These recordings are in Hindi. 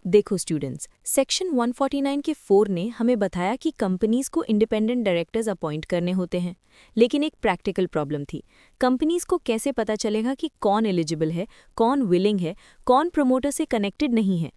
देखो स्टूडेंट्स, सेक्शन 149 के 4 ने हमें बताया कि कंपनीज को इंडिपेंडेंट डायरेक्टर्स अपॉइंट करने होते हैं। लेकिन एक प्रैक्टिकल प्रॉब्लम थी। कंपनीज को कैसे पता चलेगा कि कौन एलिजिबल है, कौन विलिंग है, कौन प्रमोटर से कनेक्टेड नहीं है।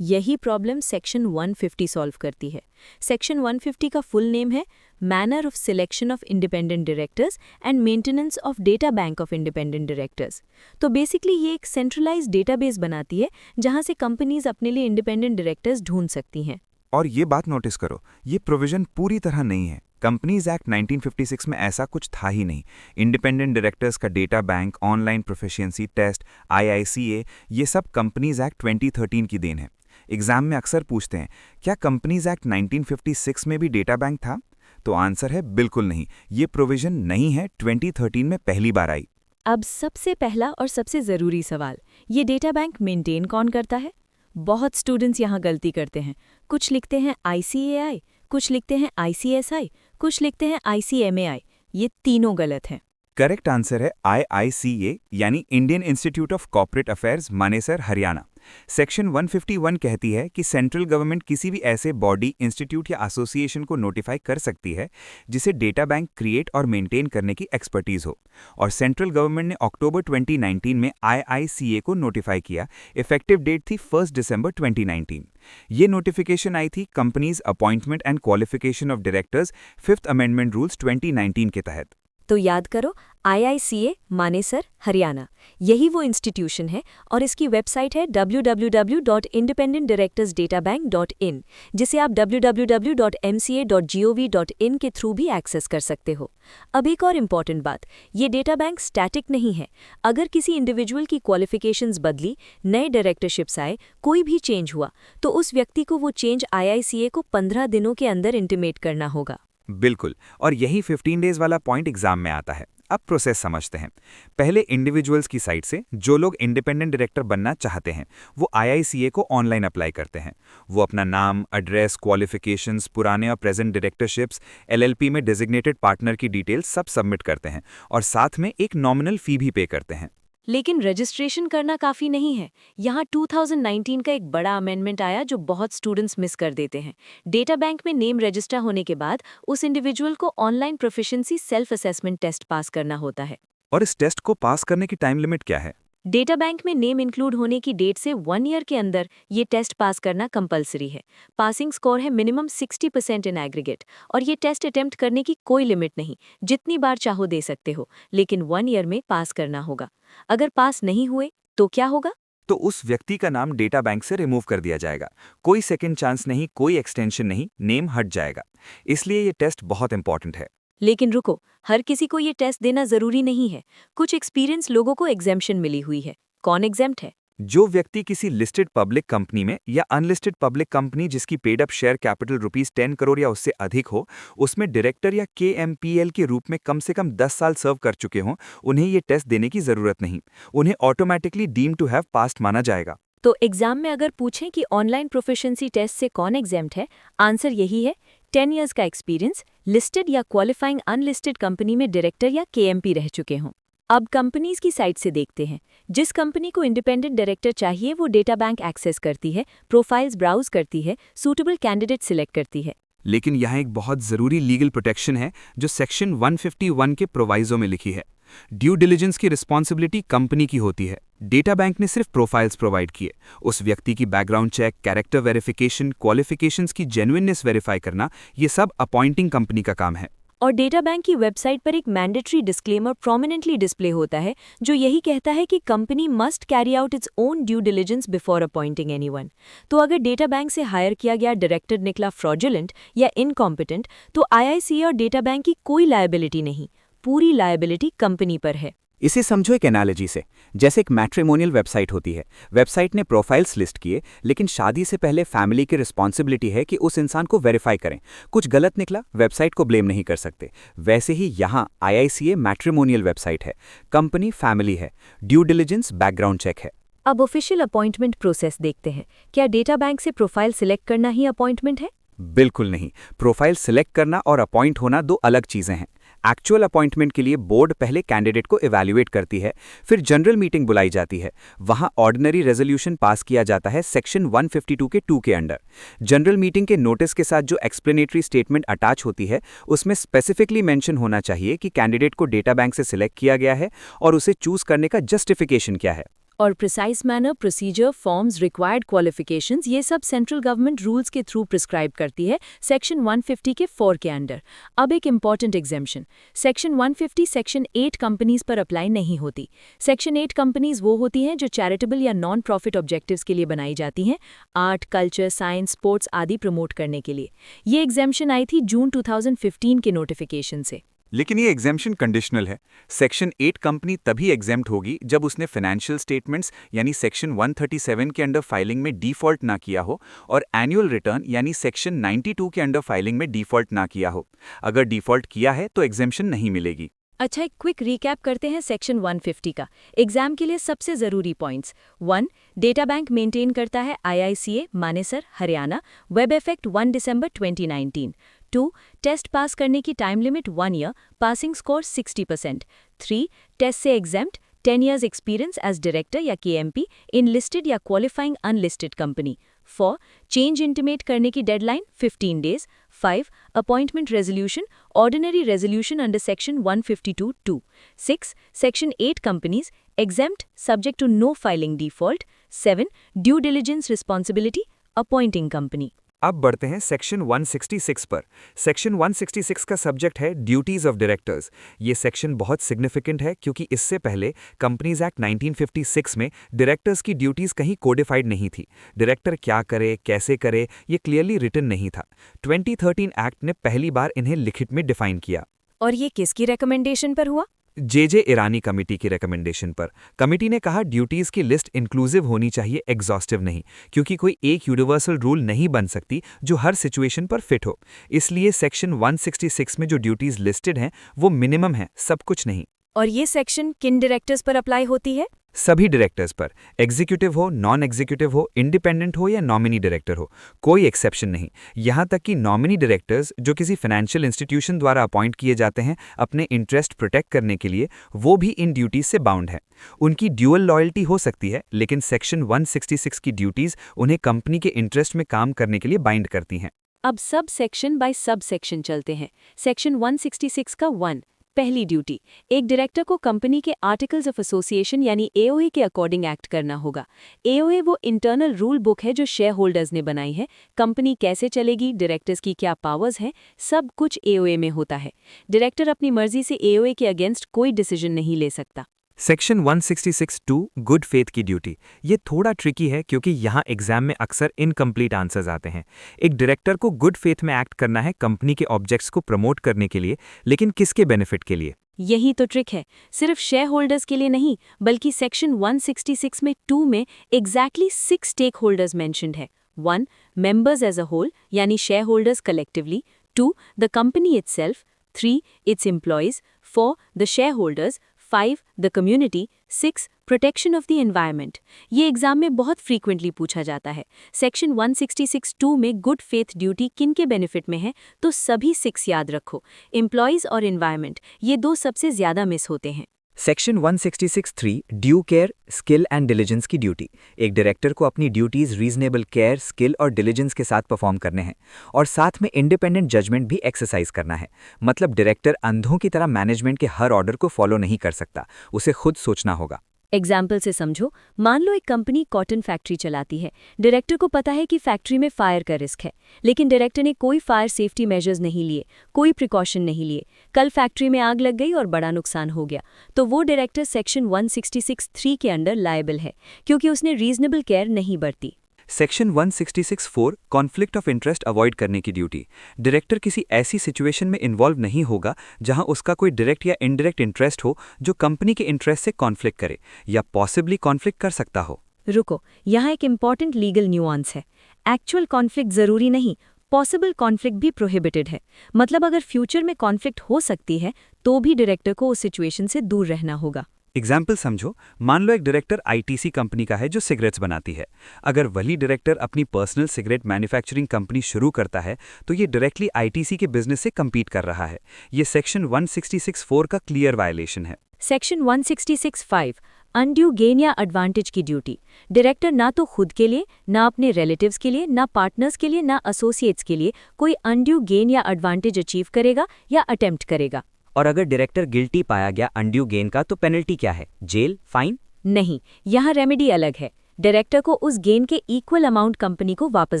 यही प्रॉब्लम सेक्शन 150 सॉल्व करती है। सेक्शन 150 का फुल नेम है manner of selection of independent directors and maintenance of data bank of independent directors. तो बेसिकली ये एक सेंट्रलाइज्ड डेटाबेस बनाती है जहां से कंपनीज अपने लिए इंडिपेंडेंट डायरेक्टर्स ढूंढ सकती हैं। और ये बात नोटिस करो, ये प्रोविजन पूरी तरह नहीं है। कंपनीज एक्ट 1956 में ऐसा कुछ था ही नहीं। इंडिपेंडेंट डायरेक्टर्स का data bank, online proficiency test, IICA, ये सब कंपनीज एक्ट 2013 की देन है। एग्जाम में अक्सर पूछते हैं, क्या कंपनीज एक्ट 1956 में भी डेटा बैंक था? तो आंसर है बिल्कुल नहीं। ये प्रोविजन नहीं है, 2013 में पहली बार आई। अब सबसे पहला और सबसे ज़रूरी सवाल, ये डेटा बैंक मेंटेन कौन करता है? बहुत स्टूडेंट्स यहाँ गलती करते हैं। कुछ लिखते हैं ICAI, कुछ लिखते हैं ICSI, कुछ लिखते हैं ICMAI। ये तीनों गलत हैं। करेक्ट आंसर है IICA, यानी Indian institute of corporate affairs, Manesar, Haryana. Section 151 कहती है कि सेंट्रल गवर्नमेंट किसी भी ऐसे बॉडी, इंस्टीट्यूट या एसोसिएशन को नोटिफाई कर सकती है जिसे डेटा बैंक क्रिएट और मेंटेन करने की एक्सपर्टीज हो। और सेंट्रल गवर्नमेंट ने अक्टूबर 2019 में IICA को नोटिफाई किया। इफेक्टिव डेट थी 1 दिसंबर 2019। ये नोटिफिकेशन आई थी companies appointment and qualification of directors 5th amendment rules 2019 के तहत। तो याद करो, IICA, मानेसर, हरियाणा, यही वो इंस्टीट्यूशन है और इसकी वेबसाइट है www.independentdirectorsdatabank.in, जिसे आप www.mca.gov.in के थ्रू भी एक्सेस कर सकते हो। अब एक और इम्पॉर्टेंट बात, ये डेटा बैंक स्टैटिक नहीं है। अगर किसी इंडिविजुअल की क्वालिफिकेशंस बदली, नए डायरेक्टरशिप्स आए, कोई भी चेंज हुआ, तो उस व्यक्ति को वो चेंज IICA को 15 दिनों के अंदर इंटीमेट करना होगा। बिल्कुल, और यही 15 डेज वाला पॉइंट एग्जाम में आता है। अब प्रोसेस समझते हैं। पहले इंडिविजुअल्स की साइड से जो लोग इंडिपेंडेंट डायरेक्टर बनना चाहते हैं, वो IICA को ऑनलाइन अप्लाई करते हैं। वो अपना नाम, एड्रेस, क्वालिफिकेशंस, पुराने और प्रेजेंट डायरेक्टरशिप्स, LLP में डेजिग्नेटेड पार्टनर की डिटेल्स सब सबमिट करते हैं और साथ में एक नॉमिनल फी भी पे करते हैं। लेकिन रजिस्ट्रेशन करना काफ़ी नहीं है। यहाँ 2019 का एक बड़ा अमेंडमेंट आया जो बहुत स्टूडेंट्स मिस कर देते हैं। डेटा बैंक में नेम रजिस्टर होने के बाद उस इंडिविजुअल को online proficiency self assessment test pass करना होता है। और इस टेस्ट को पास करने की टाइम लिमिट क्या है? डेटा बैंक में नेम इंक्लूड होने की डेट से 1 ईयर के अंदर ये टेस्ट पास करना कंपलसरी है। पासिंग स्कोर है मिनिमम 60% इन एग्रीगेट और ये टेस्ट अटेम्प्ट करने की कोई लिमिट नहीं, जितनी बार चाहो दे सकते हो, लेकिन 1 ईयर में पास करना होगा। अगर पास नहीं हुए तो क्या होगा? तो उस व्यक्ति का नाम डेटा बैंक से रिमूव कर दिया जाएगा। कोई सेकंड चांस नहीं, कोई एक्सटेंशन नहीं, नेम हट जाएगा। इसलिए ये टेस्ट बहुत इंपॉर्टेंट है। लेकिन रुको, हर किसी को ये टेस्ट देना जरूरी नहीं है। कुछ एक्सपीरियंस लोगों को एग्जेम्पशन मिली हुई है। कौन एग्जेम्प्ट है? जो व्यक्ति किसी लिस्टेड पब्लिक कंपनी में या अनलिस्टेड पब्लिक कंपनी जिसकी paid up share capital ₹10 crore या उससे अधिक हो, उसमें डायरेक्टर या KMPL के रूप में कम से कम 10 साल सर्व कर चुके हों, उन्हें ये टेस्ट देने की जरूरत नहीं। उन्हें automatically deem to have passed माना जाएगा। तो एग्जाम में अगर पूछें कि ऑनलाइन प्रोफिशिएंसी टेस्ट से कौन एग्जेम्प्ट है, आंसर यही है, 10 इयर्स का एक्सपीरियंस, लिस्टेड या क्वालिफाइंग अनलिस्टेड कंपनी में डायरेक्टर या KMP रह चुके हों। अब कंपनीज की साइट से देखते हैं। जिस कंपनी को इंडिपेंडेंट डायरेक्टर चाहिए वो डेटा बैंक एक्सेस करती है, प्रोफाइल्स ब्राउज करती है, सूटेबल कैंडिडेट सिलेक्ट करती है। लेकिन यहाँ एक बहुत जरूरी लीगल प्रोटेक्शन है जो सेक्शन 151 के प्रोवाइजो में लिखी है। ड्यू डिलिजेंस की रिस्पॉन्सिबिलिटी कंपनी की होती है। डेटा बैंक ने सिर्फ प्रोफाइल्स प्रोवाइड किए। उस व्यक्ति की background check, character verification, qualifications की जेन्युइननेस वेरीफाई करना, ये सब अपॉइंटिंग कंपनी का काम है। और डेटा बैंक की वेबसाइट पर एक मैंडेटरी डिस्क्लेमर प्रोमिनेंटली डिस्प्ले होता है जो यही कहता है कि company must carry out its own due diligence before appointing anyone. तो अगर डेटा बैंक से हायर किया गया डायरेक्टर निकला फ्रॉडुलेंट या इनकॉम्पिटेंट, तो IICA और डेटा बैंक की कोई लायबिलिटी नहीं, पूरी लायबिलिटी कंपनी पर है। इसे समझो एक एनालॉजी से। जैसे एक मैट्रिमोनियल वेबसाइट होती है। वेबसाइट ने प्रोफाइल्स लिस्ट किए, लेकिन शादी से पहले फैमिली की रिस्पॉन्सिबिलिटी है कि उस इंसान को वेरीफाई करें। कुछ गलत निकला, वेबसाइट को ब्लेम नहीं कर सकते। वैसे ही यहाँ IICA मैट्रिमोनियल वेबसाइट है, कंपनी फैमिली है, ड्यू डिलिजेंस बैकग्राउंड चेक है। अब ऑफिशियल अपॉइंटमेंट प्रोसेस देखते हैं। क्या डेटा बैंक से प्रोफाइल सिलेक्ट करना ही अपॉइंटमेंट है? बिल्कुल नहीं। प्रोफाइल सिलेक्ट करना और अपॉइंट होना दो अलग चीजें हैं। एक्चुअल अपॉइंटमेंट के लिए बोर्ड पहले कैंडिडेट को इवैल्यूएट करती है, फिर जनरल मीटिंग बुलाई जाती है। वहां ऑर्डिनरी रेजोल्यूशन पास किया जाता है सेक्शन 152 के 2 के अंडर। जनरल मीटिंग के नोटिस के साथ जो एक्सप्लेनेटरी स्टेटमेंट अटैच होती है, उसमें स्पेसिफिकली मेंशन होना चाहिए कि कैंडिडेट को डेटा बैंक से सिलेक्ट किया गया है और उसे चूज करने का जस्टिफिकेशन क्या है। और precise manner, procedure, forms, required qualifications, ये सब सेंट्रल गवर्नमेंट रूल्स के थ्रू प्रिस्क्राइब करती है सेक्शन 150 के 4 के अंडर। अब एक important exemption, section 150 section 8 companies पर अप्लाई नहीं होती। सेक्शन 8 कंपनीज वो होती हैं जो चैरिटेबल या नॉन प्रॉफिट ऑब्जेक्टिव्स के लिए बनाई जाती हैं, आर्ट, कल्चर, साइंस, स्पोर्ट्स आदि प्रमोट करने के लिए। ये एग्जेम्पशन आई थी जून 2015 के नोटिफिकेशन से। लेकिन ये एग्जेम्पशन कंडीशनल है। सेक्शन 8 कंपनी तभी एग्जेम्प्ट होगी जब उसने फाइनेंशियल स्टेटमेंट्स यानी सेक्शन 137 के अंडर फाइलिंग में डिफॉल्ट ना किया हो और एनुअल रिटर्न यानी सेक्शन 92 के अंडर फाइलिंग में डिफॉल्ट ना किया हो। अगर डिफॉल्ट किया है तो एग्जेम्पशन नहीं मिलेगी। अच्छा, एक क्विक रिकैप करते हैं सेक्शन 150 का। एग्जाम के लिए सबसे ज़रूरी पॉइंट्स। 1. डेटा बैंक मेंटेन करता है IICA, मानेसर, हरियाणा। वेब इफेक्ट 1 दिसंबर 2019। 2. टेस्ट पास करने की time limit 1 year, passing score 60%। 3. Test से exempt, 10 years experience as director या KMP इन लिस्टेड या qualifying unlisted company. 4. Change intimate करने की deadline 15 days। 5. Appointment resolution, ordinary resolution under section 152(2). 6. Section 8 companies exempt subject to no filing default. 7. Due diligence responsibility, appointing company. अब बढ़ते हैं सेक्शन 166 पर। सेक्शन 166 का सब्जेक्ट है ड्यूटीज ऑफ डायरेक्टर्स। ये सेक्शन बहुत सिग्निफिकेंट है क्योंकि इससे पहले कंपनीज एक्ट 1956 में डायरेक्टर्स की ड्यूटीज कहीं कोडिफाइड नहीं थी। डायरेक्टर क्या करे, कैसे करे, ये क्लियरली रिटन नहीं था। 2013 एक्ट ने पहली बार इन्हें लिखित में डिफाइन किया। और ये किसकी रिकमेंडेशन पर हुआ? जे ईरानी कमेटी की रिकमेंडेशन पर। कमेटी ने कहा ड्यूटीज की लिस्ट इंक्लूसिव होनी चाहिए, एग्जॉस्टिव नहीं, क्योंकि कोई एक यूनिवर्सल रूल नहीं बन सकती जो हर सिचुएशन पर फिट हो। इसलिए सेक्शन 166 में जो ड्यूटीज लिस्टेड हैं वो मिनिमम है, सब कुछ नहीं। और ये सेक्शन किन डायरेक्टर्स पर अप्लाई होती है? सभी डायरेक्टर्स पर, एग्जीक्यूटिव हो, नॉन एग्जीक्यूटिव हो, इंडिपेंडेंट हो या नॉमिनी डायरेक्टर हो, कोई एक्सेप्शन नहीं। यहां तक कि नॉमिनी डायरेक्टर्स जो किसी फाइनेंशियल इंस्टीट्यूशन द्वारा अपॉइंट किए जाते हैं अपने इंटरेस्ट प्रोटेक्ट करने के लिए, वो भी इन ड्यूटीज से बाउंड है। उनकी ड्यूअल लॉयल्टी हो सकती है, लेकिन सेक्शन 166 की ड्यूटीज उन्हें कंपनी के इंटरेस्ट में काम करने के लिए बाइंड करती हैं। अब sub section by sub section चलते हैं। सेक्शन 166 का 1, पहली ड्यूटी, एक डायरेक्टर को कंपनी के आर्टिकल्स ऑफ एसोसिएशन यानी AOA के अकॉर्डिंग एक्ट करना होगा। AOA वो इंटरनल रूल बुक है जो शेयर होल्डर्स ने बनाई है। कंपनी कैसे चलेगी, डायरेक्टर्स की क्या पावर्स हैं, सब कुछ AOA में होता है। डायरेक्टर अपनी मर्जी से AOA के अगेंस्ट कोई डिसीजन नहीं ले सकता। सेक्शन 166(2) गुड फेथ की ड्यूटी। ये थोड़ा ट्रिकी है क्योंकि यहाँ एग्जाम में अक्सर इनकम्प्लीट आंसर्स आते हैं। एक डायरेक्टर को गुड फेथ में एक्ट करना है कंपनी के ऑब्जेक्ट्स को प्रमोट करने के लिए, लेकिन किसके बेनिफिट के लिए? यही तो ट्रिक है, सिर्फ शेयर होल्डर्स के लिए नहीं, बल्कि सेक्शन 166 में 2 में एग्जैक्टली 6 स्टेक होल्डर्स मैंशनड है। 1. मेंबर्स एज अ होल यानी share holders collectively. 2. The company itself. 3. It's employees. 4. The share holders. 5. The community. 6. Protection of the environment. ये एग्जाम में बहुत फ्रीक्वेंटली पूछा जाता है। सेक्शन 166(2) में गुड फेथ ड्यूटी किन के बेनिफिट में है, तो सभी 6 याद रखो। एम्प्लॉयज और एनवायरनमेंट, ये 2 सबसे ज्यादा मिस होते हैं। Section 166(3) due care, skill and diligence की ड्यूटी। एक डायरेक्टर को अपनी ड्यूटीज रीजनेबल केयर, स्किल और डिलीजेंस के साथ परफॉर्म करने हैं और साथ में इंडिपेंडेंट जजमेंट भी एक्सरसाइज करना है। मतलब डायरेक्टर अंधों की तरह मैनेजमेंट के हर ऑर्डर को फॉलो नहीं कर सकता, उसे खुद सोचना होगा। एग्जाम्पल से समझो, मान लो एक कंपनी कॉटन फैक्ट्री चलाती है। डायरेक्टर को पता है कि फैक्ट्री में फायर का रिस्क है, लेकिन डायरेक्टर ने कोई फायर सेफ्टी मेजर्स नहीं लिए, कोई प्रिकॉशन नहीं लिए। कल फैक्ट्री में आग लग गई और बड़ा नुकसान हो गया, तो वो डायरेक्टर सेक्शन 166(3) के अंडर लायबल है, क्योंकि उसने रीजनेबल केयर नहीं बरती। Section 166(4) conflict of interest avoid करने की ड्यूटी। डायरेक्टर किसी ऐसी सिचुएशन में इन्वॉल्व नहीं होगा जहां उसका कोई डायरेक्ट या इनडायरेक्ट इंटरेस्ट हो जो कंपनी के इंटरेस्ट से कॉन्फ्लिक्ट करे या पॉसिबली कॉन्फ्लिक्ट कर सकता हो। रुको, यहाँ एक इंपॉर्टेंट लीगल न्यूआंस है। एक्चुअल कॉन्फ्लिक्ट जरूरी नहीं, पॉसिबल कॉन्फ्लिक्ट भी प्रोहिबिटेड है। मतलब अगर फ्यूचर में कॉन्फ्लिक्ट हो सकती है तो भी डायरेक्टर को उस सिचुएशन से दूर रहना होगा। एग्जाम्पल समझो, मान लो एक डायरेक्टर आईटीसी कंपनी का है जो सिगरेट्स बनाती है। अगर वही डायरेक्टर अपनी पर्सनल सिगरेट मैन्युफैक्चरिंग कंपनी शुरू करता है तो ये डायरेक्टली आईटीसी के बिजनेस से कम्पीट कर रहा है। ये सेक्शन 166(4) का क्लियर वायलेशन है। सेक्शन 166(5) अनड्यू गेन या एडवांटेज की ड्यूटी। डायरेक्टर ना तो खुद के लिए, ना अपने रिलेटिव्स के लिए, ना पार्टनर्स के लिए, ना एसोसिएट्स के लिए कोई अनड्यू गेन या एडवांटेज अचीव करेगा या अटेम्प्ट करेगा। और अगर डायरेक्टर गिल्टी पाया गया अनड्यू गेन का तो पेनल्टी क्या है? Jail, fine? नहीं, यहाँ रेमेडी अलग है। डायरेक्टर को उस गेन के इक्वल अमाउंट कंपनी को वापस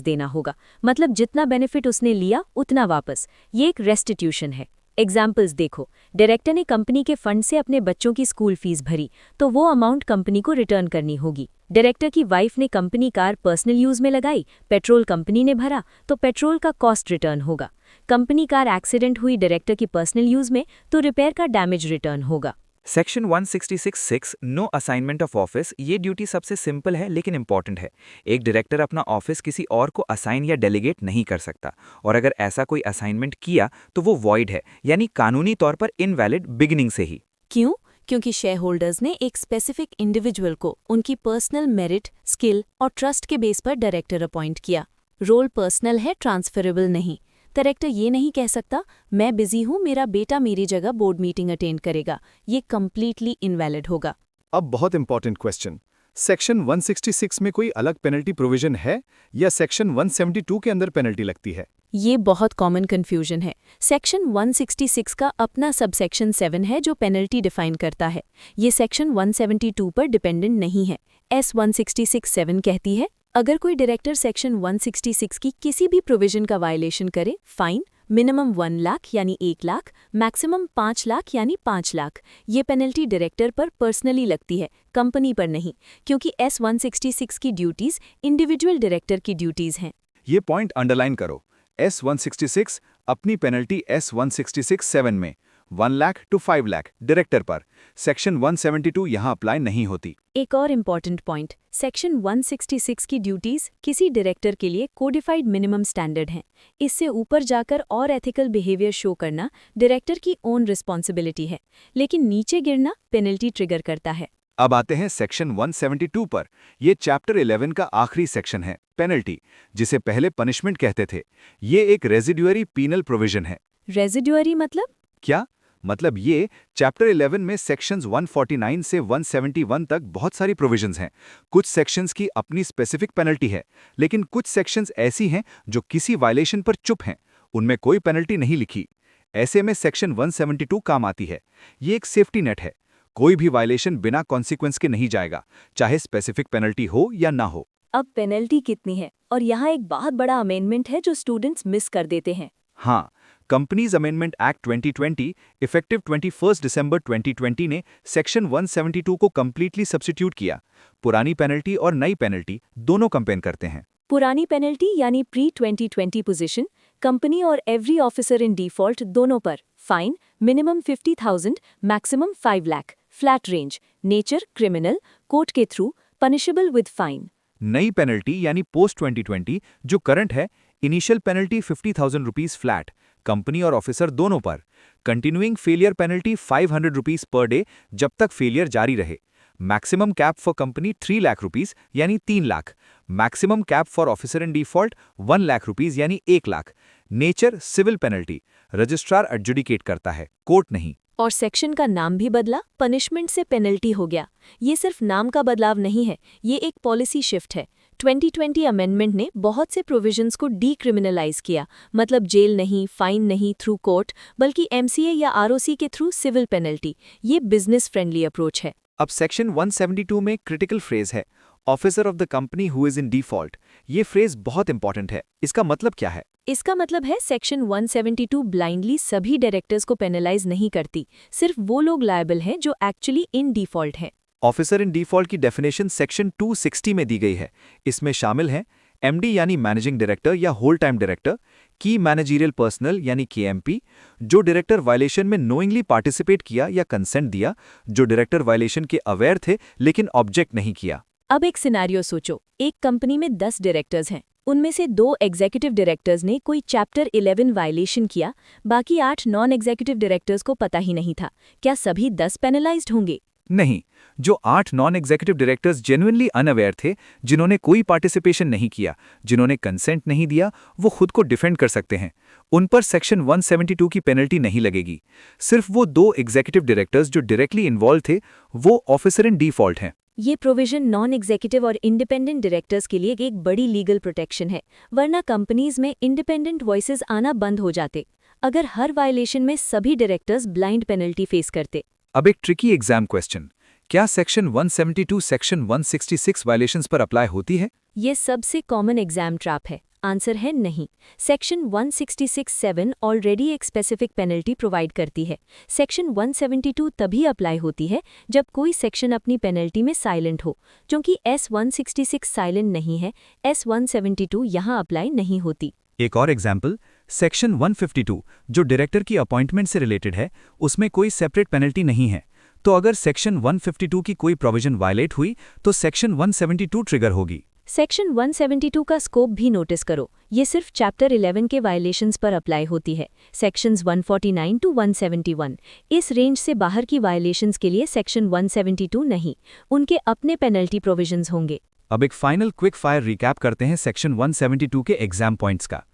देना होगा, मतलब जितना बेनिफिट उसने लिया उतना वापस। ये एक रेस्टिट्यूशन है। एग्जाम्पल्स देखो, डायरेक्टर ने कंपनी के फंड से अपने बच्चों की स्कूल फीस भरी तो वो अमाउंट कंपनी को रिटर्न करनी होगी। डायरेक्टर की वाइफ ने कंपनी कार पर्सनल यूज में लगाई, पेट्रोल कंपनी ने भरा तो पेट्रोल का कॉस्ट रिटर्न होगा। कंपनी कार एक्सीडेंट हुई डायरेक्टर की पर्सनल यूज में तो रिपेयर का डैमेज रिटर्न होगा। Section 166(6) no assignment of office. ये ड्यूटी सबसे सिंपल है लेकिन इंपॉर्टेंट है। एक डायरेक्टर अपना ऑफिस किसी और को असाइन या डेलीगेट नहीं कर सकता, और अगर ऐसा कोई असाइनमेंट किया तो वो वॉइड है, यानी कानूनी तौर पर इनवैलिड बिगिनिंग से ही। क्यों? क्योंकि शेयर होल्डर्स ने एक स्पेसिफिक इंडिविजुअल को उनकी पर्सनल मेरिट, स्किल और ट्रस्ट के बेस पर डायरेक्टर अपॉइंट किया। रोल पर्सनल है, ट्रांसफरेबल नहीं। डायरेक्टर ये नहीं कह सकता मैं बिजी हूँ, मेरा बेटा मेरी जगह बोर्ड मीटिंग अटेंड करेगा। ये कंप्लीटली इनवैलिड होगा। अब बहुत इंपॉर्टेंट क्वेश्चन, सेक्शन 166 में कोई अलग पेनल्टी प्रोविजन है या सेक्शन 172 के अंदर पेनल्टी लगती है? ये बहुत कॉमन कंफ्यूजन है। सेक्शन 166 का अपना सबसेक्शन 7 है जो पेनल्टी डिफाइन करता है। ये सेक्शन 172 पर डिपेंडेंट नहीं है। S166(7) कहती है अगर कोई डायरेक्टर सेक्शन 166 की किसी भी प्रोविजन का वायलेशन करे, फाइन मिनिमम 1 लाख यानी 1 लाख, मैक्सिमम 5 लाख यानी 5 लाख। ये पेनल्टी डायरेक्टर पर पर्सनली लगती है, कंपनी पर नहीं, क्योंकि S166 की ड्यूटीज इंडिविजुअल डायरेक्टर की ड्यूटीज हैं। ये पॉइंट अंडरलाइन करो। S166 अपनी पेनल्टी S166(7) में 1 लाख टू 5 लाख डायरेक्टर पर, सेक्शन 172 यहाँ अप्लाई नहीं होती। एक और इम्पॉर्टेंट पॉइंट, सेक्शन 166 की ड्यूटीज किसी डायरेक्टर के लिए कोडिफाइड मिनिमम स्टैंडर्ड हैं। इससे ऊपर जाकर और एथिकल बिहेवियर शो करना डायरेक्टर की ओन रिस्पॉन्सिबिलिटी है, लेकिन नीचे गिरना पेनल्टी ट्रिगर करता है। अब आते हैं सेक्शन 172 पर। ये चैप्टर 11 का आखिरी सेक्शन है, पेनल्टी, जिसे पहले पनिशमेंट कहते थे। ये एक रेजिड्यूअरी पीनल प्रोविजन है। रेजिड्यूअरी मतलब? क्या मतलब? ये चैप्टर 11 में सेक्शंस 149 से 171 तक बहुत सारी प्रोविजंस हैं। कुछ सेक्शंस की अपनी स्पेसिफिक पेनल्टी है, लेकिन कुछ सेक्शंस ऐसी हैं जो किसी वायलेशन पर चुप हैं, उनमें कोई पेनल्टी नहीं लिखी। ऐसे में सेक्शन 172 काम आती है। ये एक सेफ्टी नेट है, कोई भी वायलेशन बिना कॉन्सिक्वेंस के नहीं जाएगा, चाहे स्पेसिफिक पेनल्टी हो या ना हो। अब पेनल्टी कितनी है? और यहाँ एक बहुत बड़ा अमेंडमेंट है जो स्टूडेंट्स मिस कर देते हैं। हाँ, कंपनीज अमेंडमेंट एक्ट 2020 इफेक्टिव 21 दिसंबर 2020 ने सेक्शन 172 को कंप्लीटली सब्स्टिट्यूट किया। पुरानी पेनल्टी और नई पेनल्टी दोनों कंपेयर करते हैं। पुरानी पेनल्टी यानी प्री 2020 पोजीशन, कंपनी और एवरी ऑफिसर इन डिफॉल्ट दोनों पर fine minimum 50,000, maximum 5 lakh, flat range, nature criminal, court के थ्रू, पनिशेबल विद फाइन। नई पेनल्टी यानी पोस्ट 2020 जो करंट है, initial penalty 50,000 rupees flat, company और ऑफिसर दोनों पर। Continuing failure penalty 500 rupees per day जब तक फेलियर जारी रहे। Maximum cap for company 3 lakh rupees यानी 3 lakh. Maximum cap for officer in default 1 lakh rupees यानी 1 lakh. Nature civil penalty, registrar adjudicate करता है, कोर्ट नहीं। और सेक्शन का नाम भी बदला, पनिशमेंट से पेनल्टी हो गया। ये सिर्फ नाम का बदलाव नहीं है, ये एक पॉलिसी शिफ्ट है। 2020 अमेंडमेंट ने बहुत से प्रोविजंस को डीक्रिमिनलाइज किया, मतलब जेल नहीं, फाइन नहीं थ्रू कोर्ट, बल्कि MCA या ROC के थ्रू सिविल पेनल्टी। ये बिजनेस फ्रेंडली अप्रोच है। अब सेक्शन 172 में क्रिटिकल फ्रेज है, officer of the company who is in default. ये फ्रेज बहुत इंपॉर्टेंट है। इसका मतलब क्या है? इसका मतलब है सेक्शन 172 ब्लाइंडली सभी डायरेक्टर्स को पेनलाइज नहीं करती, सिर्फ वो लोग लायबल हैं जो एक्चुअली इन डिफॉल्ट हैं। ऑफिसर इन डिफॉल्ट की डेफिनेशन सेक्शन 260 में दी गई है। इसमें शामिल हैं MD यानी मैनेजिंग डायरेक्टर या होल टाइम डायरेक्टर, की मैनेजरियल पर्सनल यानी KMP, जो डायरेक्टर वायलेशन में नोइंगली पार्टिसिपेट किया या कंसेंट दिया, जो डायरेक्टर वायलेशन के अवेयर थे लेकिन ऑब्जेक्ट नहीं किया। अब एक सिनारियो सोचो, एक कंपनी में 10 डायरेक्टर्स हैं, उनमें से 2 एग्जीक्यूटिव डायरेक्टर्स ने कोई चैप्टर 11 वायलेशन किया, बाकी 8 नॉन एग्जीक्यूटिव डायरेक्टर्स को पता ही नहीं था। क्या सभी 10 पेनलाइज्ड होंगे? नहीं, जो 8 non executive directors genuinely unaware थे, जिन्होंने कोई पार्टिसिपेशन नहीं किया, जिन्होंने कंसेंट नहीं दिया, वो खुद को डिफेंड कर सकते हैं। उन पर सेक्शन 172 की पेनल्टी नहीं लगेगी। सिर्फ वो 2 एग्जीक्यूटिव डायरेक्टर्स जो डायरेक्टली इन्वॉल्व थे, वो ऑफिसर इन डिफॉल्ट हैं। ये प्रोविजन नॉन एग्जीक्यूटिव और इंडिपेंडेंट डायरेक्टर्स के लिए एक बड़ी लीगल प्रोटेक्शन है, वरना कंपनीज में इंडिपेंडेंट वॉइसेस आना बंद हो जाते अगर हर वायलेशन में सभी डायरेक्टर्स ब्लाइंड पेनल्टी फेस करते। अब एक ट्रिकी एग्जाम क्वेश्चन, क्या सेक्शन 172 सेक्शन 166 वायलेशंस पर अप्लाई होती है? ये सबसे कॉमन एग्जाम ट्रैप है। आंसर है नहीं। सेक्शन 166(7) ऑलरेडी एक स्पेसिफिक पेनल्टी प्रोवाइड करती है। सेक्शन 172 तभी अप्लाई होती है जब कोई सेक्शन अपनी पेनल्टी में साइलेंट हो। क्योंकि S166 साइलेंट नहीं है, S172 यहाँ अप्लाई नहीं होती। एक और एग्जाम्पल, सेक्शन 152 जो डायरेक्टर की अपॉइंटमेंट से रिलेटेड है, उसमें कोई सेपरेट पेनल्टी नहीं है। तो अगर सेक्शन 152 की कोई प्रोविजन वायलेट हुई तो सेक्शन 172 ट्रिगर होगी। सेक्शन 172 का स्कोप भी नोटिस करो। ये सिर्फ चैप्टर 11 के वायलेशंस पर अप्लाई होती है, सेक्शंस 149 टू 171। इस रेंज से बाहर की वायलेशंस के लिए सेक्शन 172 नहीं, उनके अपने पेनल्टी प्रोविजंस होंगे। अब एक फाइनल क्विक फायर रिकैप करते हैं सेक्शन 172 के एग्जाम पॉइंट्स का।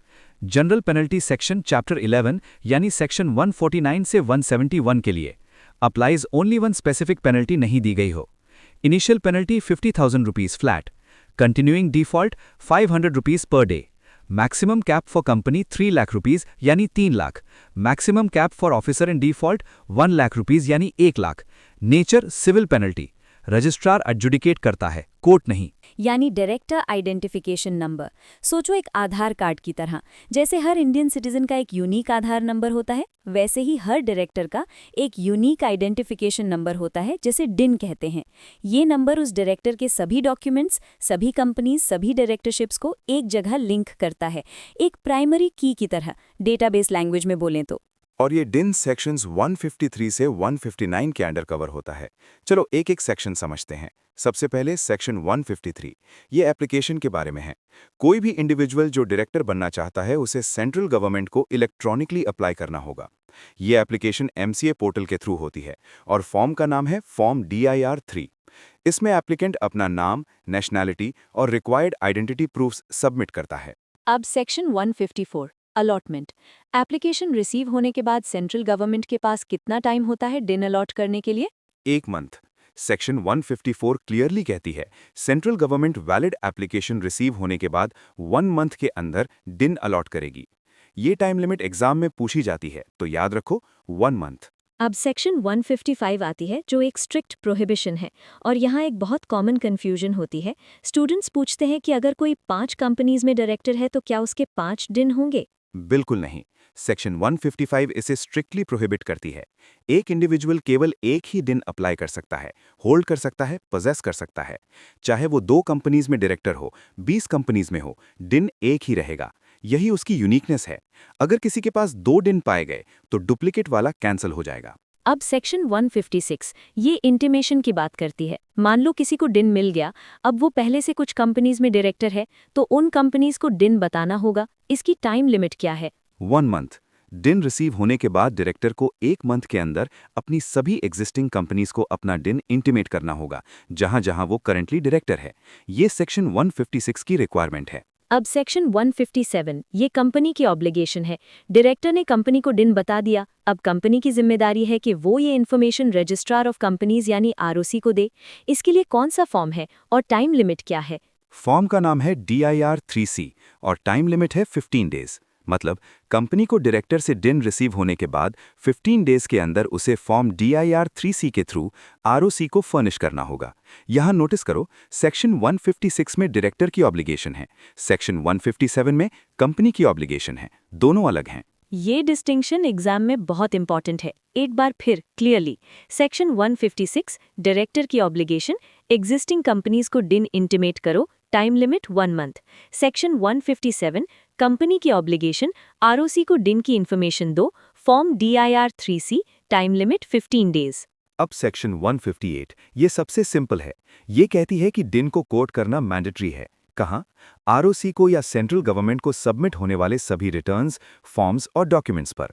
जनरल पेनल्टी सेक्शन चैप्टर 11 यानी सेक्शन 149 से 171 के लिए applies only one specific penalty नहीं दी गई हो। Initial penalty 50,000 rupees flat, continuing default 500 rupees per day, maximum cap for company 3 lakh rupees यानी 3 lakh, maximum cap for officer in default 1 lakh rupees यानी 1 lakh. Nature civil penalty, registrar adjudicate करता है, कोर्ट नहीं। यानी डायरेक्टर आइडेंटिफिकेशन नंबर। सोचो एक आधार कार्ड की तरह, जैसे हर इंडियन सिटीजन का एक यूनिक आधार नंबर होता है, वैसे ही हर डायरेक्टर का एक यूनिक आइडेंटिफिकेशन नंबर होता है, जिसे डिन कहते हैं। ये नंबर उस डायरेक्टर के सभी डॉक्यूमेंट्स, सभी कंपनीज, सभी डायरेक्टरशिप्स को एक जगह लिंक करता है, एक प्राइमरी की की तरह, डेटाबेस लैंग्वेज में बोलें तो। और ये डिन सेक्शंस 153 से 159 के अंडर कवर होता है। चलो एक एक सेक्शन समझते हैं। सबसे पहले सेक्शन 153, ये एप्लीकेशन के बारे में है। कोई भी इंडिविजुअल जो डायरेक्टर बनना चाहता है, उसे सेंट्रल गवर्नमेंट को इलेक्ट्रॉनिकली अप्लाई करना होगा। ये एप्लीकेशन MCA पोर्टल के थ्रू होती है और फॉर्म का नाम है फॉर्म DIR-3। इसमें एप्लीकेंट अपना नाम, नेशनैलिटी और रिक्वायर्ड आइडेंटिटी प्रूफ्स सबमिट करता है। अब सेक्शन 154 अलॉटमेंट। एप्लीकेशन रिसीव होने के बाद सेंट्रल गवर्नमेंट के पास कितना टाइम होता है डिन अलॉट करने के लिए? 1 मंथ। सेक्शन 154 क्लियरली कहती है central government valid application receive होने के बाद 1 मंथ के अंदर डिन अलॉट करेगी। ये टाइम लिमिट एग्जाम में पूछी जाती है, तो याद रखो 1 मंथ। अब सेक्शन 155 आती है, जो एक स्ट्रिक्ट प्रोहिबिशन है, और यहाँ एक बहुत कॉमन कन्फ्यूजन होती है। स्टूडेंट्स पूछते हैं कि अगर कोई 5 कंपनीज में डायरेक्टर है तो क्या उसके 5 दिन होंगे? बिल्कुल नहीं। सेक्शन 155 इसे स्ट्रिक्टली प्रोहिबिट करती है। एक इंडिविजुअल केवल एक ही दिन अप्लाई कर सकता है, होल्ड कर सकता है, पोजेस कर सकता है। चाहे वो 2 कंपनीज में डायरेक्टर हो, 20 कंपनीज में हो, दिन एक ही रहेगा। यही उसकी यूनिकनेस है। अगर किसी के पास 2 दिन पाए गए तो डुप्लीकेट वाला कैंसिल हो जाएगा। अब सेक्शन 156 ये इंटीमेशन की बात करती है। मान लो किसी को डिन मिल गया, अब वो पहले से कुछ कंपनीज में डायरेक्टर है, तो उन कंपनीज को डिन बताना होगा। इसकी टाइम लिमिट क्या है? 1 मंथ। डिन रिसीव होने के बाद डायरेक्टर को 1 मंथ के अंदर अपनी सभी एग्जिस्टिंग कंपनीज को अपना डिन इंटीमेट करना होगा, जहां जहां वो करंटली डायरेक्टर है। ये सेक्शन 156 की रिक्वायरमेंट है। अब सेक्शन 157 ये कंपनी की ऑब्लिगेशन है। डायरेक्टर ने कंपनी को डिन बता दिया, अब कंपनी की जिम्मेदारी है कि वो ये इन्फॉर्मेशन रजिस्ट्रार ऑफ कंपनीज यानी ROC को दे। इसके लिए कौन सा फॉर्म है और टाइम लिमिट क्या है? फॉर्म का नाम है DIR-3C और टाइम लिमिट है 15 डेज। मतलब कंपनी को डायरेक्टर से डिन रिसीव होने के बाद 15 डेज के अंदर उसे फॉर्म DIR-3C के थ्रू ROC को फर्निश करना होगा। यहाँ नोटिस करो, सेक्शन 156 में डायरेक्टर की ऑब्लिगेशन है, सेक्शन 157 में कंपनी की ऑब्लिगेशन है। दोनों अलग हैं। ये डिस्टिंक्शन एग्जाम में बहुत इंपॉर्टेंट है। एक बार फिर क्लियरली, सेक्शन 156 डायरेक्टर की ऑब्लिगेशन, एग्जिस्टिंग कंपनीज को डिन इंटीमेट करो, time limit 1 month. Section 157 company की ऑब्लिगेशन, ROC को डिन की इन्फॉर्मेशन दो, form DIR-3C, time limit 15 days. अब सेक्शन 158 ये सबसे सिंपल है। ये कहती है कि डिन को कोट करना मैंडेटरी है। कहाँ? ROC को या सेंट्रल गवर्नमेंट को सबमिट होने वाले सभी रिटर्न्स, फॉर्म्स और डॉक्यूमेंट्स पर।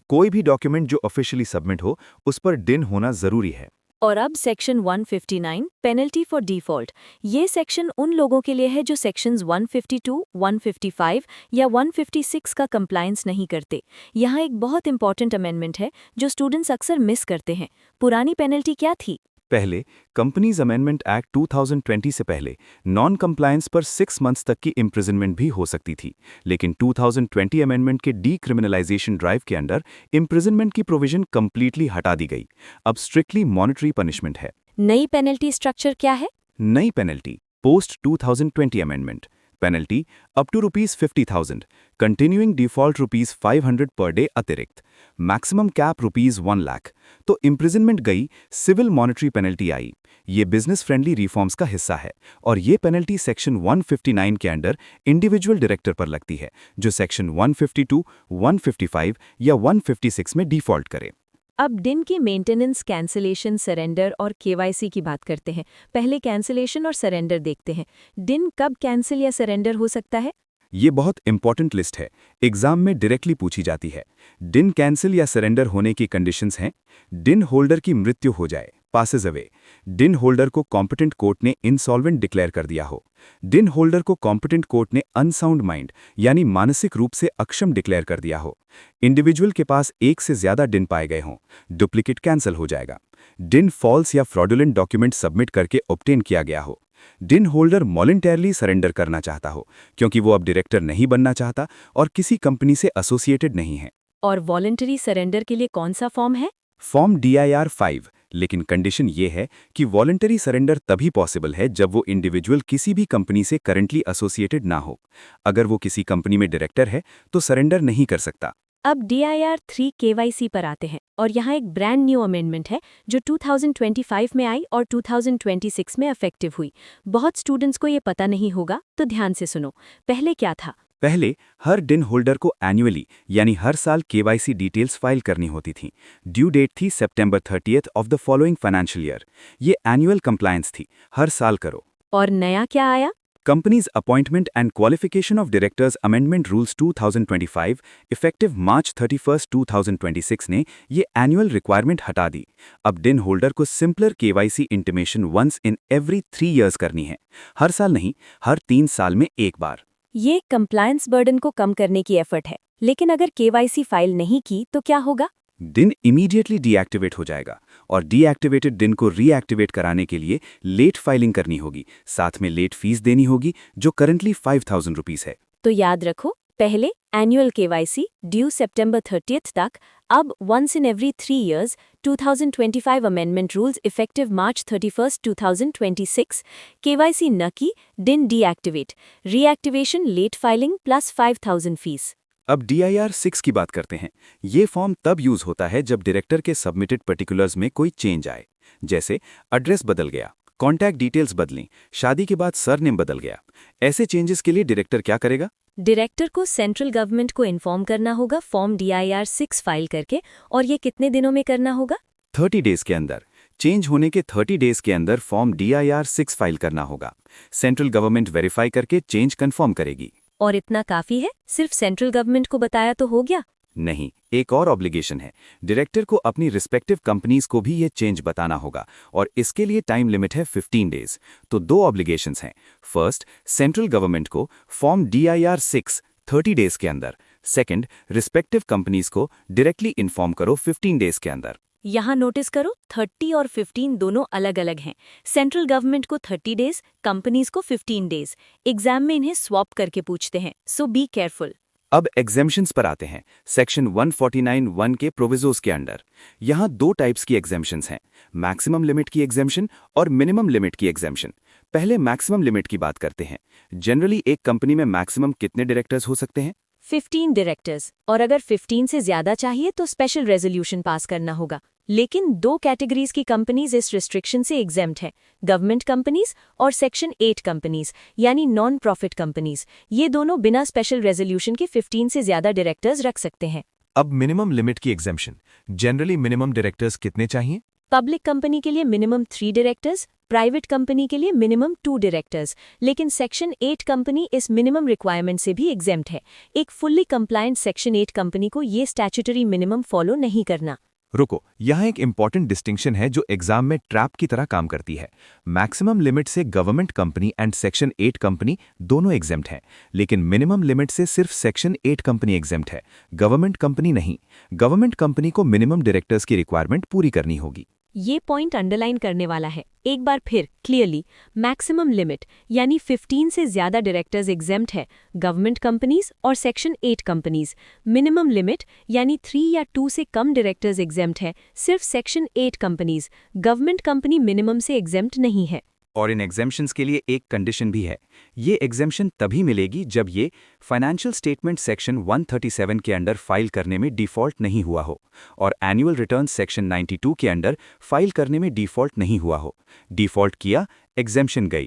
कोई भी डॉक्यूमेंट जो ऑफिशियली सबमिट हो, उस पर डिन होना जरूरी है। और अब सेक्शन 159 पेनल्टी फॉर डिफ़ॉल्ट। ये सेक्शन उन लोगों के लिए है जो सेक्शंस 152, 155 या 156 का कंप्लायंस नहीं करते। यहाँ एक बहुत इंपॉर्टेंट अमेंडमेंट है जो स्टूडेंट्स अक्सर मिस करते हैं। पुरानी पेनल्टी क्या थी? पहले कंपनीज अमेंडमेंट एक्ट 2020 से पहले नॉन कंप्लायंस पर 6 मंथ्स तक की इम्प्रिजनमेंट भी हो सकती थी, लेकिन 2020 अमेंडमेंट के डीक्रिमिनलाइजेशन ड्राइव के अंडर इम्प्रिजनमेंट की प्रोविजन कंप्लीटली हटा दी गई। अब स्ट्रिक्टली मॉनेटरी पनिशमेंट है। नई पेनल्टी स्ट्रक्चर क्या है? नई penalty post 2020 amendment penalty up to ₹50,000, continuing default ₹500 per day अतिरिक्त, मैक्सिमम कैप ₹1 लाख। तो इम्प्रिजनमेंट गई, सिविल मॉनेटरी पेनल्टी आई। ये बिजनेस फ्रेंडली रिफॉर्म्स का हिस्सा है और ये पेनल्टी सेक्शन 159 के अंडर इंडिविजुअल डायरेक्टर पर लगती है, जो सेक्शन 152, 155 या 156 में डिफॉल्ट करे। अब डिन की मेंटेनेंस, कैंसिलेशन, सरेंडर और केवाईसी की बात करते हैं। पहले कैंसिलेशन और सरेंडर देखते हैं। डिन कब कैंसिल या सरेंडर हो सकता है? ये बहुत इंपॉर्टेंट लिस्ट है, एग्जाम में डायरेक्टली पूछी जाती है। डिन कैंसिल या सरेंडर होने की कंडीशंस हैं: डिन होल्डर की मृत्यु हो जाए, पासेज अवे, डिन होल्डर को कॉम्पिटेंट कोर्ट ने इंसॉल्वेंट डिक्लेयर कर दिया हो, डिन होल्डर को कॉम्पिटेंट कोर्ट ने अनसाउंड माइंड यानी मानसिक रूप से अक्षम डिक्लेयर कर दिया हो, इंडिविजुअल के पास एक से ज्यादा डिन पाए गए हों, डुप्लीकेट कैंसिल हो जाएगा, डिन फॉल्स या फ्रॉडुलेंट डॉक्यूमेंट सबमिट करके ऑब्टेन किया गया हो, डिन होल्डर वॉलंटरली सरेंडर करना चाहता हो क्योंकि वो अब डायरेक्टर नहीं बनना चाहता और किसी कंपनी से एसोसिएटेड नहीं है। और वॉलंटरी सरेंडर के लिए कौन सा फॉर्म है? फॉर्म DIR 5, लेकिन कंडीशन ये है कि वॉलंटरी सरेंडर तभी पॉसिबल है जब वो इंडिविजुअल किसी भी कंपनी से करंटली एसोसिएटेड ना हो। अगर वो किसी कंपनी में डायरेक्टर है तो सरेंडर नहीं कर सकता। अब DIR 3 KYC पर आते हैं और यहाँ एक ब्रांड न्यू अमेंडमेंट है जो 2025 में आई और 2026 में इफेक्टिव हुई। बहुत स्टूडेंट्स को ये पता नहीं होगा, तो ध्यान से सुनो। पहले क्या था? पहले हर डिन होल्डर को एनुअली यानी हर साल KYC डिटेल्स फाइल करनी होती थी। ड्यू डेट थी September 30th of the following financial year. ये एनुअल कंप्लायंस थी, हर साल करो। और नया क्या आया? Companies appointment and qualification of directors amendment rules 2025 effective March 31, 2026 ने ये एनुअल रिक्वायरमेंट हटा दी। अब डिन होल्डर को simpler KYC intimation once in every 3 years करनी है, हर साल नहीं, हर 3 साल में एक बार। ये कंप्लायंस बर्डन को कम करने की एफर्ट है, लेकिन अगर KYC फाइल नहीं की तो क्या होगा? डिन इमीडिएटली डीएक्टिवेट हो जाएगा और डीएक्टिवेटेड डिन को रीएक्टिवेट कराने के लिए लेट फाइलिंग करनी होगी, साथ में लेट फीस देनी होगी जो करंटली ₹5,000 है। तो याद रखो, पहले annual KYC due September 30th तक, अब once in every 3 years 2025 amendment rules effective March 31, 2026, KYC न की, DIN deactivate, reactivation late filing plus 5,000 fees. अब DIR 6 की बात करते हैं। ये फॉर्म तब यूज होता है जब डायरेक्टर के सबमिटेड पर्टिकुलर्स में कोई चेंज आए, जैसे एड्रेस बदल गया, कॉन्टैक्ट डिटेल्स बदलें, शादी के बाद सरनेम बदल गया। ऐसे चेंजेस के लिए डायरेक्टर क्या करेगा? डायरेक्टर को सेंट्रल गवर्नमेंट को इन्फॉर्म करना होगा फॉर्म DIR 6 फाइल करके, और ये कितने दिनों में करना होगा? 30 डेज के अंदर। चेंज होने के 30 डेज के अंदर फॉर्म DIR 6 फाइल करना होगा। सेंट्रल गवर्नमेंट वेरीफाई करके चेंज कंफर्म करेगी। और इतना काफी है? सिर्फ सेंट्रल गवर्नमेंट को बताया तो हो गया? नहीं, एक और ऑब्लिगेशन है। डायरेक्टर को अपनी रिस्पेक्टिव कंपनीज को भी ये चेंज बताना होगा और इसके लिए टाइम लिमिट है 15 डेज। तो 2 ऑब्लिगेशंस हैं। फर्स्ट, सेंट्रल गवर्नमेंट को फॉर्म DIR 6 30 डेज के अंदर। सेकंड, रिस्पेक्टिव कंपनीज को डायरेक्टली इन्फॉर्म करो 15 डेज के अंदर। यहाँ नोटिस करो, 30 और 15 दोनों अलग अलग हैं। सेंट्रल गवर्नमेंट को 30 डेज, कंपनीज को 15 डेज। एग्जाम में इन्हें स्वैप करके पूछते हैं, सो बी केयरफुल। अब एग्जेम्पशंस पर आते हैं। सेक्शन 149(1) के प्रोविजोस के अंडर यहाँ 2 टाइप्स की एग्जेम्पशंस हैं, मैक्सिमम लिमिट की एग्जेम्पशन और मिनिमम लिमिट की एग्जेम्पशन। पहले मैक्सिमम लिमिट की बात करते हैं। जनरली एक कंपनी में मैक्सिमम कितने डायरेक्टर्स हो सकते हैं? 15 डायरेक्टर्स, और अगर 15 से ज्यादा चाहिए तो स्पेशल रेजोल्यूशन पास करना होगा। लेकिन 2 कैटेगरीज की कंपनीज इस रिस्ट्रिक्शन से एग्जेम्प्ट है, गवर्नमेंट कंपनीज और सेक्शन 8 कंपनीज यानी नॉन प्रॉफिट कंपनीज। ये दोनों बिना स्पेशल रेजोल्यूशन के 15 से ज्यादा डायरेक्टर्स रख सकते हैं। अब मिनिमम लिमिट की एग्जेम्पशन। जनरली मिनिमम डायरेक्टर्स कितने चाहिए? पब्लिक कंपनी के लिए मिनिमम 3 डायरेक्टर्स, प्राइवेट कंपनी के लिए मिनिमम 2 डायरेक्टर्स। लेकिन सेक्शन 8 कंपनी इस मिनिमम रिक्वायरमेंट से भी एग्जेम्प्ट है। एक फुल्ली कंप्लायंट सेक्शन 8 कंपनी को ये स्टैट्यूटरी मिनिमम फॉलो नहीं करना। रुको, यहाँ एक इंपॉर्टेंट डिस्टिंक्शन है जो एग्जाम में ट्रैप की तरह काम करती है। मैक्सिमम लिमिट से government company and section 8 company दोनों एग्जेम्प्ट हैं, लेकिन मिनिमम लिमिट से सिर्फ सेक्शन 8 कंपनी एग्जेम्प्ट है, गवर्नमेंट कंपनी नहीं। गवर्नमेंट कंपनी को मिनिमम डायरेक्टर्स की रिक्वायरमेंट पूरी करनी होगी। ये पॉइंट अंडरलाइन करने वाला है। एक बार फिर क्लियरली, मैक्सिमम लिमिट यानी 15 से ज्यादा डायरेक्टर्स एग्जेम्प्ट है गवर्नमेंट कंपनीज और सेक्शन 8 कंपनीज। मिनिमम लिमिट यानी 3 या 2 से कम डायरेक्टर्स एग्जेम्प्ट है सिर्फ section 8 companies. Government company minimum से एग्जेम्प्ट नहीं है। और इन एग्जेम्पशंस के लिए एक कंडीशन भी है। ये एग्जेम्पशन तभी मिलेगी जब ये फाइनेंशियल स्टेटमेंट सेक्शन 137 के अंडर फाइल करने में डिफ़ॉल्ट नहीं हुआ हो और एनुअल रिटर्न सेक्शन 92 के अंडर फाइल करने में डिफ़ॉल्ट नहीं हुआ हो। डिफ़ॉल्ट किया, एग्जेम्पशन गई।